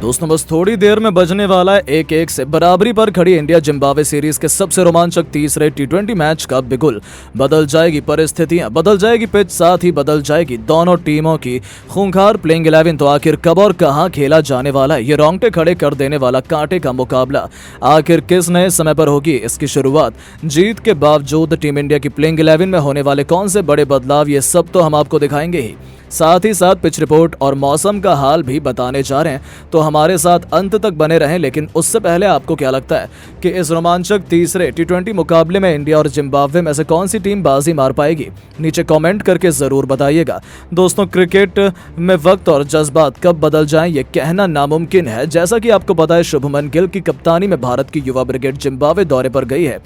दोस्तों बस थोड़ी देर में बजने वाला है 1-1 से बराबरी पर खड़ी इंडिया जिम्बाब्वे सीरीज के सबसे रोमांचक तीसरे टी20 मैच का बिगुल। बदल जाएगी परिस्थितियां, बदल जाएगी पिच, साथ ही बदल जाएगी दोनों टीमों की खूंखार प्लेइंग 11। तो आखिर कब और कहां खेला जाने वाला है ये रोंगटे खड़े कर देने वाला कांटे का मुकाबला? आखिर किस नए समय पर होगी इसकी शुरुआत? जीत के बावजूद टीम इंडिया की प्लेइंग 11 में होने वाले कौन से बड़े बदलाव, ये सब तो हम आपको दिखाएंगे ही। साथ ही साथ पिच रिपोर्ट और मौसम का हाल भी बताने जा रहे हैं, तो हमारे साथ अंत तक बने रहें। लेकिन उससे पहले आपको क्या लगता है कि इस रोमांचक तीसरे टी20 मुकाबले में इंडिया और जिम्बाब्वे में से कौन सी टीम बाजी मार पाएगी? नीचे कमेंट करके जरूर बताइएगा। दोस्तों, क्रिकेट में वक्त और जज्बात कब बदल जाएं ये कहना नामुमकिन है। जैसा कि आपको पता है, शुभमन गिल की कप्तानी में भारत की युवा ब्रिगेड जिम्बाब्वे दौरे पर गई है।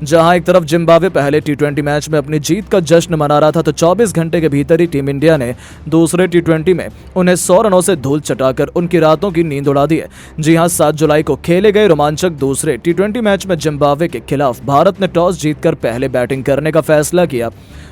जहां एक तरफ जिम्बाब्वे पहले टी20 मैच में अपनी जीत का जश्न मना रहा था, तो 24 घंटे के भीतर ही टीम इंडिया ने दूसरे टी20 में उन्हें 100 रनों से धूल चटाकर उनकी रातों की नींद उड़ा दी है। जी हां, 7 जुलाई को खेले गए रोमांचक दूसरे टी20 मैच में जिम्बाब्वे के खिलाफ भारत ने टॉस जीतकर पहले बैटिंग करने का फैसला किया।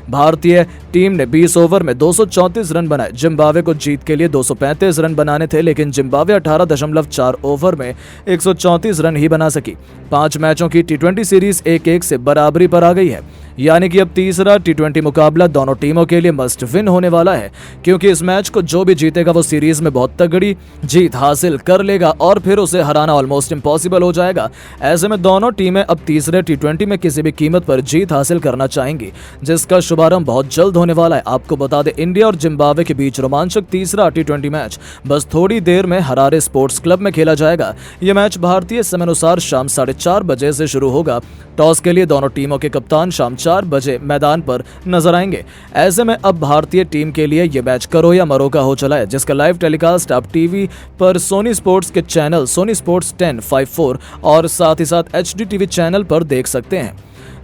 भारतीय टीम ने 20 ओवर में 234 रन बनाए। जिम्बाब्वे को जीत के लिए 235 रन बनाने थे, लेकिन जिम्बाब्वे 18.4 ओवर में 134 रन ही बना सकी। 5 मैचों की टी20 सीरीज 1-1 से बराबरी पर आ गई है। यानी कि अब तीसरा टी20 मुकाबला दोनों टीमों के लिए मस्ट विन होने वाला है, क्योंकि इस मैच को जो भी जीतेगा वो सीरीज में बहुत तगड़ी जीत हासिल कर लेगा और फिर उसे हराना ऑलमोस्ट इम्पॉसिबल हो जाएगा। ऐसे में दोनों टीमें अब तीसरे टी20 में किसी भी कीमत पर जीत हासिल करना चाहेंगी, जिसका शुभारंभ बहुत जल्द होने वाला है। आपको बता दें, इंडिया और जिम्बाब्वे के बीच रोमांचक तीसरा टी20 मैच बस थोड़ी देर में हरारे स्पोर्ट्स क्लब में खेला जाएगा। यह मैच भारतीय समय अनुसार शाम 4:30 बजे से शुरू होगा। टॉस के लिए दोनों टीमों के कप्तान शाम 4 बजे मैदान पर नजर आएंगे। ऐसे में अब भारतीय टीम के लिए यह मैच करो या मरो का हो चला है, जिसका लाइव टेलीकास्ट आप टीवी पर सोनी स्पोर्ट्स के चैनल सोनी स्पोर्ट्स 1054 और साथ ही साथ HD टीवी चैनल पर देख सकते हैं।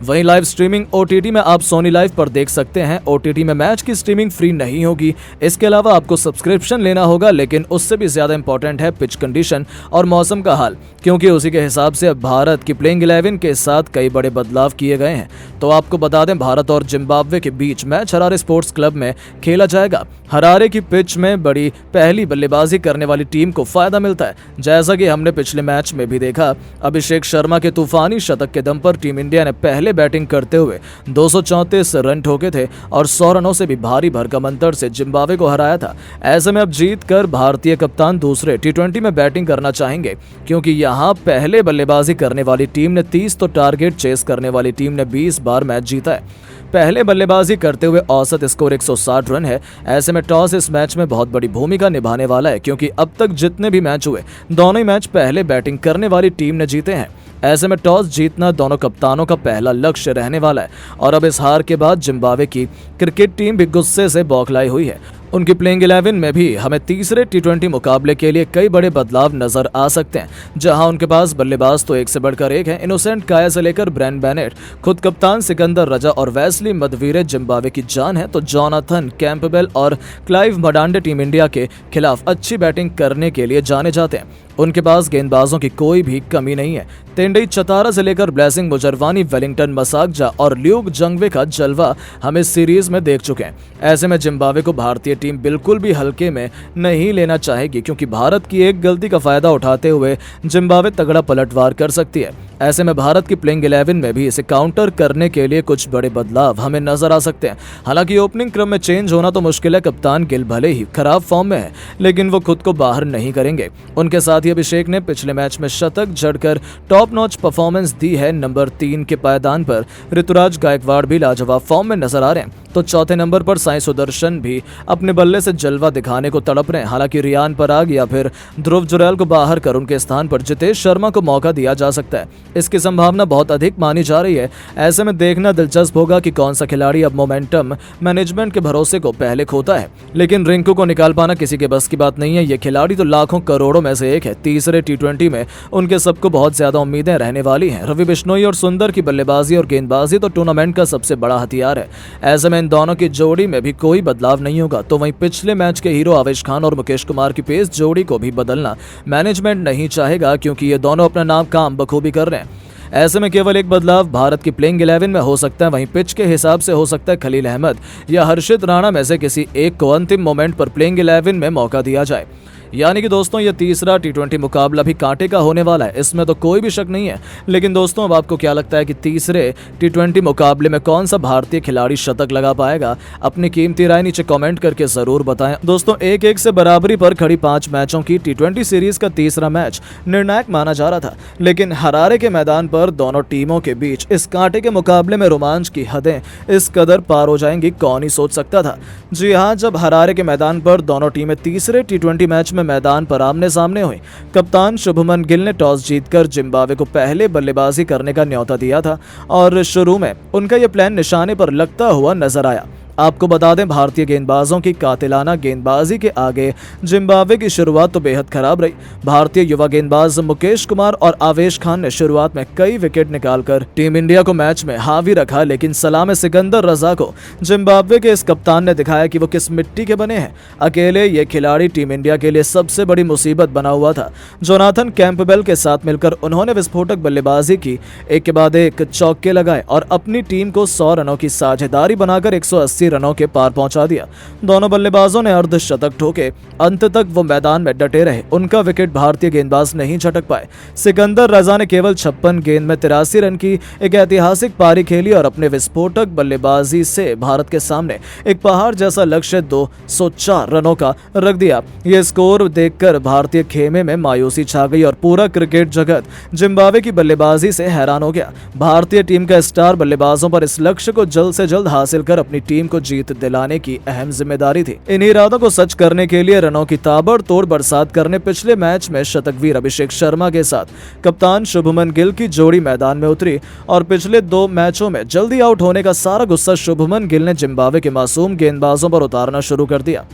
वहीं लाइव स्ट्रीमिंग OTT में आप सोनी लाइव पर देख सकते हैं। OTT में मैच की स्ट्रीमिंग फ्री नहीं होगी, इसके अलावा आपको सब्सक्रिप्शन लेना होगा। लेकिन उससे भी ज्यादा इंपॉर्टेंट है पिच कंडीशन और मौसम का हाल, क्योंकि उसी के हिसाब से अब भारत की प्लेइंग 11 के साथ कई बड़े बदलाव किए गए हैं। तो आपको बता दें, भारत और जिम्बाब्वे के बीच मैच हरारे स्पोर्ट्स क्लब में खेला जाएगा। हरारे की पिच में बड़ी पहली बल्लेबाजी करने वाली टीम को फायदा मिलता है। जैसा कि हमने पिछले मैच में भी देखा, अभिषेक शर्मा के तूफानी शतक के दम पर टीम इंडिया ने पहले बैटिंग करते हुए 234 रन ठोके थे और 100 रनों से भी भारी भरकम अंतर से जिम्बाब्वे को हराया था। ऐसे में अब जीत कर भारतीय कप्तान दूसरे टी20 में बैटिंग करना चाहेंगे, क्योंकि यहां पहले बल्लेबाजी करने वाली टीम ने 30 तो टारगेट चेस करने वाली टीम ने 20 बार मैच जीता है। पहले बल्लेबाजी करते हुए औसत स्कोर 160 रन है। ऐसे में टॉस इस मैच में बहुत बड़ी भूमिका निभाने वाला है, क्योंकि अब तक जितने भी मैच हुए दोनों ही मैच पहले बैटिंग करने वाली टीम ने जीते हैं। ऐसे में टॉस जीतना दोनों कप्तानों का पहला लक्ष्य रहने वाला है। और अब इस हार के बाद जिम्बाब्वे की क्रिकेट टीम भी गुस्से से बौखलाई हुई है। उनकी प्लेइंग 11 में भी हमें तीसरे टी20 मुकाबले के लिए कई बड़े बदलाव नजर आ सकते हैं, जहां उनके पास बल्लेबाज तो एक से बढ़कर एक है। इनोसेंट काया से लेकर ब्रेन बेनेट, खुद कप्तान सिकंदर रजा और वेस्ली मदवीरे जिम्बाब्वे की जान है, तो जोनाथन कैंपबेल और क्लाइव मडांडे टीम इंडिया के खिलाफ अच्छी बैटिंग करने के लिए जाने जाते हैं। उनके पास गेंदबाजों की कोई भी कमी नहीं है। तेंडई चतारा से लेकर ब्लेसिंग मुजरवानी, वेलिंगटन मसाकजा और ल्यूक जंगवे का जलवा हम इस सीरीज में देख चुके हैं। ऐसे में जिम्बाब्वे को भारतीय टीम बिल्कुल भी हल्के में नहीं लेना चाहेगी, क्योंकि भारत की एक गलती का फायदा उठाते हुए जिम्बाब्वे तगड़ा पलटवार कर सकती है। ऐसे में भारत की प्लेइंग 11 में भी इसे काउंटर करने के लिए कुछ बड़े बदलाव हमें नजर आ सकते हैं। हालांकि ओपनिंग क्रम में चेंज होना तो मुश्किल है। कप्तान गिल भले ही खराब फॉर्म में है, लेकिन वो खुद को बाहर नहीं करेंगे। उनके साथ ही अभिषेक ने पिछले मैच में शतक जड़कर टॉप नॉच परफॉर्मेंस दी है। नंबर 3 के पायदान पर ऋतुराज गायकवाड़ भी लाजवाब फॉर्म में नजर आ रहे हैं, तो चौथे नंबर पर साई सुदर्शन भी अपने बल्ले से जलवा दिखाने को तड़प रहे हैं। हालांकि रियान पराग या फिर ध्रुव जुरैल को बाहर कर उनके स्थान पर जितेश शर्मा को मौका दिया जा सकता है। इसकी संभावना बहुत अधिक मानी जा रही है। ऐसे में देखना दिलचस्प होगा कि कौन सा खिलाड़ी अब मोमेंटम मैनेजमेंट के भरोसे को पहले खोता है। लेकिन रिंकू को निकाल पाना किसी के बस की बात नहीं है। ये खिलाड़ी तो लाखों करोड़ों में से एक है। तीसरे टी20 में उनके सबको बहुत ज्यादा उम्मीदें रहने वाली हैं। रवि बिश्नोई और सुंदर की बल्लेबाजी और गेंदबाजी तो टूर्नामेंट का सबसे बड़ा हथियार है। ऐसे में इन दोनों की जोड़ी में भी कोई बदलाव नहीं होगा। तो वहीं पिछले मैच के हीरो आवेश खान और मुकेश कुमार की पेस जोड़ी को भी बदलना मैनेजमेंट नहीं चाहेगा, क्योंकि ये दोनों अपना नाम काम बखूबी कर रहे हैं। ऐसे में केवल एक बदलाव भारत की प्लेइंग 11 में हो सकता है। वहीं पिच के हिसाब से हो सकता है खलील अहमद या हर्षित राणा में से किसी एक को अंतिम मोमेंट पर प्लेइंग 11 में मौका दिया जाए। यानी कि दोस्तों ये तीसरा टी20 मुकाबला भी कांटे का होने वाला है, इसमें तो कोई भी शक नहीं है। लेकिन दोस्तों अब आपको क्या लगता है कि तीसरे टी20 मुकाबले में कौन सा भारतीय खिलाड़ी शतक लगा पाएगा? अपनी कीमती राय नीचे कमेंट करके जरूर बताएं। दोस्तों 1-1 से बराबरी पर खड़ी 5 मैचों की टी20 सीरीज का तीसरा मैच निर्णायक माना जा रहा था, लेकिन हरारे के मैदान पर दोनों टीमों के बीच इस कांटे के मुकाबले में रोमांच की हदें इस कदर पार हो जाएंगी, कौन ही सोच सकता था। जी हाँ, जब हरारे के मैदान पर दोनों टीमें तीसरे टी20 मैच में मैदान पर आमने सामने हुई, कप्तान शुभमन गिल ने टॉस जीतकर जिम्बाब्वे को पहले बल्लेबाजी करने का न्योता दिया था और शुरू में उनका यह प्लान निशाने पर लगता हुआ नजर आया। आपको बता दें, भारतीय गेंदबाजों की कातिलाना गेंदबाजी के आगे जिम्बाब्वे की शुरुआत तो बेहद खराब रही। भारतीय युवा गेंदबाज मुकेश कुमार और आवेश खान ने शुरुआत में कई विकेट निकालकर टीम इंडिया को मैच में हावी रखा, लेकिन सलामे सिकंदर रजा को जिम्बाब्वे के इस कप्तान ने दिखाया कि वो किस मिट्टी के बने हैं। अकेले ये खिलाड़ी टीम इंडिया के लिए सबसे बड़ी मुसीबत बना हुआ था। जोनाथन कैंपबेल के साथ मिलकर उन्होंने विस्फोटक बल्लेबाजी की, एक के बाद एक चौके लगाए और अपनी टीम को 100 रनों की साझेदारी बनाकर 180 रनों के पार पहुंचा दिया। दोनों बल्लेबाजों ने अर्धशतक ठोके, अंत तक वो मैदान में डटे रहे। उनका विकेट भारतीय गेंदबाज नहीं झटक पाए। सिकंदर रजा ने केवल 56 गेंद में 83 रन की एक ऐतिहासिक पारी खेली और अपने विस्फोटक बल्लेबाजी से भारत के सामने एक पहाड़ जैसा लक्ष्य 204 रनों का रख दिया। ये स्कोर देखकर भारतीय खेमे में मायूसी छा गई और पूरा क्रिकेट जगत जिम्बाब्वे की बल्लेबाजी से हैरान हो गया। भारतीय टीम का स्टार बल्लेबाजों पर इस लक्ष्य को जल्द से जल्द हासिल कर अपनी टीम को जीत दिलाने की अहम जिम्मेदारी थी। इन इरादों को सच करने के लिए रनों की ताबड़तोड़ बरसात करने पिछले मैच में शतकवीर अभिषेक शर्मा के साथ कप्तान शुभमन गिल की जोड़ी मैदान में उतरी और पिछले 2 मैचों में जल्दी आउट होने का सारा गुस्सा शुभमन गिल ने जिम्बाब्वे के मासूम गेंदबाजों पर उतारना शुरू कर दिया।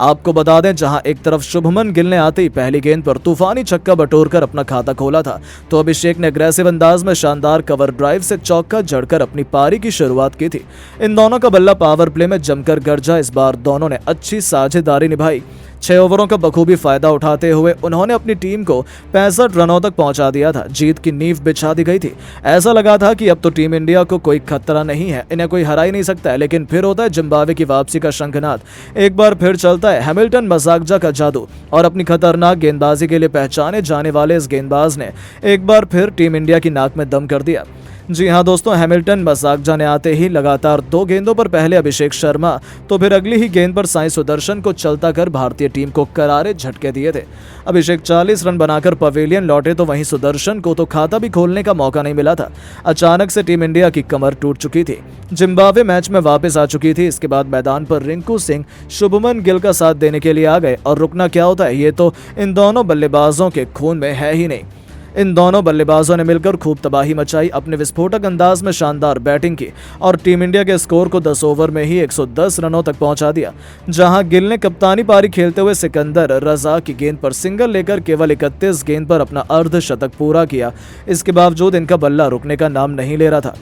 आपको बता दें, जहां एक तरफ शुभमन गिल ने आते ही पहली गेंद पर तूफानी छक्का बटोरकर अपना खाता खोला था, तो अभिषेक ने अग्रेसिव अंदाज में शानदार कवर ड्राइव से चौका जड़कर अपनी पारी की शुरुआत की थी। इन दोनों का बल्ला पावर प्ले में जमकर गरजा। इस बार दोनों ने अच्छी साझेदारी निभाई। 6 ओवरों का बखूबी फायदा उठाते हुए उन्होंने अपनी टीम को 65 रनों तक पहुंचा दिया था। जीत की नींव बिछा दी गई थी। ऐसा लगा था कि अब तो टीम इंडिया को कोई खतरा नहीं है, इन्हें कोई हरा ही नहीं सकता है। लेकिन फिर होता है जिम्बाब्वे की वापसी का शंखनाद। एक बार फिर चलता है हैमिल्टन मसाकजा का जादू और अपनी खतरनाक गेंदबाजी के लिए पहचाने जाने वाले इस गेंदबाज ने एक बार फिर टीम इंडिया की नाक में दम कर दिया। जी हां दोस्तों, हैमिल्टन मसाकजा ने आते ही लगातार 2 गेंदों पर पहले अभिषेक शर्मा तो फिर अगली ही गेंद पर साई सुदर्शन को चलता कर भारतीय टीम को करारे झटके दिए थे। अभिषेक 40 रन बनाकर पवेलियन लौटे तो वहीं सुदर्शन को तो खाता भी खोलने का मौका नहीं मिला था। अचानक से टीम इंडिया की कमर टूट चुकी थी। जिम्बाब्वे मैच में वापस आ चुकी थी। इसके बाद मैदान पर रिंकू सिंह शुभमन गिल का साथ देने के लिए आ गए और रुकना क्या होता है, ये तो इन दोनों बल्लेबाजों के खून में है ही नहीं। इन दोनों बल्लेबाजों ने मिलकर खूब तबाही मचाई, अपने विस्फोटक अंदाज में शानदार बैटिंग की और टीम इंडिया के स्कोर को 10 ओवर में ही 110 रनों तक पहुंचा दिया। जहां गिल ने कप्तानी पारी खेलते हुए सिकंदर रजा की गेंद पर सिंगल लेकर केवल 31 गेंद पर अपना अर्धशतक पूरा किया। इसके बावजूद इनका बल्ला रुकने का नाम नहीं ले रहा था।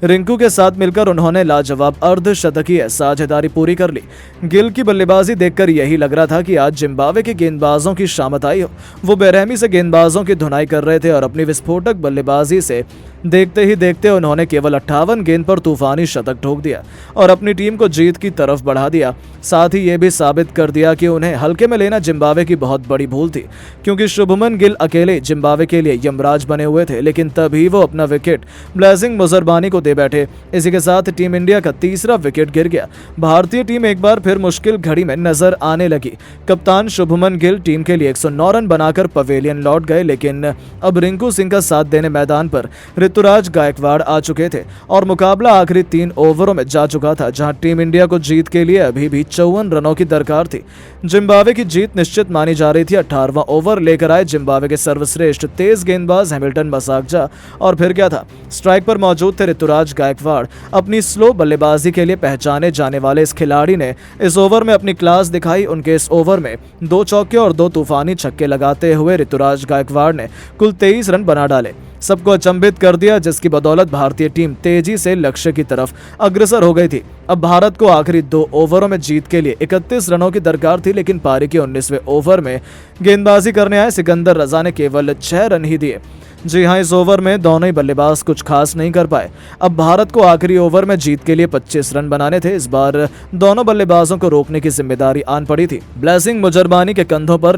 रिंकू के साथ मिलकर उन्होंने लाजवाब अर्धशतकीय साझेदारी पूरी कर ली। गिल की बल्लेबाजी देखकर यही लग रहा था कि आज जिम्बाब्वे के गेंदबाजों की शामत आई हो। वो बेरहमी से गेंदबाजों की धुनाई कर रहे थे और अपनी विस्फोटक बल्लेबाजी से देखते ही देखते उन्होंने केवल 58 गेंद पर तूफानी शतक ठोक दिया और अपनी टीम को जीत की तरफ बढ़ा दिया। साथ ही ये भी साबित कर दिया कि उन्हें हल्के में लेना जिम्बाब्वे की बहुत बड़ी भूल थी, क्योंकि शुभमन गिल अकेले जिम्बाब्वे के लिए यमराज बने हुए थे। लेकिन तभी वो अपना विकेट ब्लेसिंग मुजरबानी को दे बैठे। इसी के साथ टीम इंडिया का तीसरा विकेट गिर गया। भारतीय टीम एक बार फिर मुश्किल घड़ी में नजर आने लगी। कप्तान शुभमन गिल टीम के लिए 109 रन बनाकर पवेलियन लौट गए, लेकिन अब रिंकू सिंह का साथ देने मैदान पर ऋतुराज गायकवाड़ आ चुके थे और मुकाबला आखिरी 3 ओवरों में जा चुका था, जहां टीम इंडिया को जीत के लिए अभी भी 54 रनों की दरकार थी। जिम्बाब्वे की जीत निश्चित मानी जा रही थी। 18वां ओवर लेकर आए जिम्बाब्वे के सर्वश्रेष्ठ तेज गेंदबाज हैमिल्टन मसाकजा और फिर क्या था, स्ट्राइक पर मौजूद थे ऋतुराज गायकवाड़। अपनी स्लो बल्लेबाजी के लिए पहचाने जाने वाले इस खिलाड़ी ने इस ओवर में अपनी क्लास दिखाई। उनके इस ओवर में 2 चौके और 2 तूफानी छक्के लगाते हुए ऋतुराज गायकवाड़ ने कुल 23 रन बना डाले, सबको अचंभित कर दिया, जिसकी बदौलत भारतीय टीम तेजी से लक्ष्य की तरफ अग्रसर हो गई थी। अब भारत को आखिरी 2 ओवरों में जीत के लिए 31 रनों की दरकार थी, लेकिन पारी के 19वें ओवर में गेंदबाजी करने आए सिकंदर रजा ने केवल 6 रन ही दिए। जी हां, इस ओवर में दोनों ही बल्लेबाज कुछ खास नहीं कर पाए। अब भारत को आखिरी ओवर में जीत के लिए 25 रन बनाने थे। इस बार दोनों बल्लेबाजों को रोकने की जिम्मेदारी आन पड़ी थी। ब्लेसिंग मुजरबानी के कंधों पर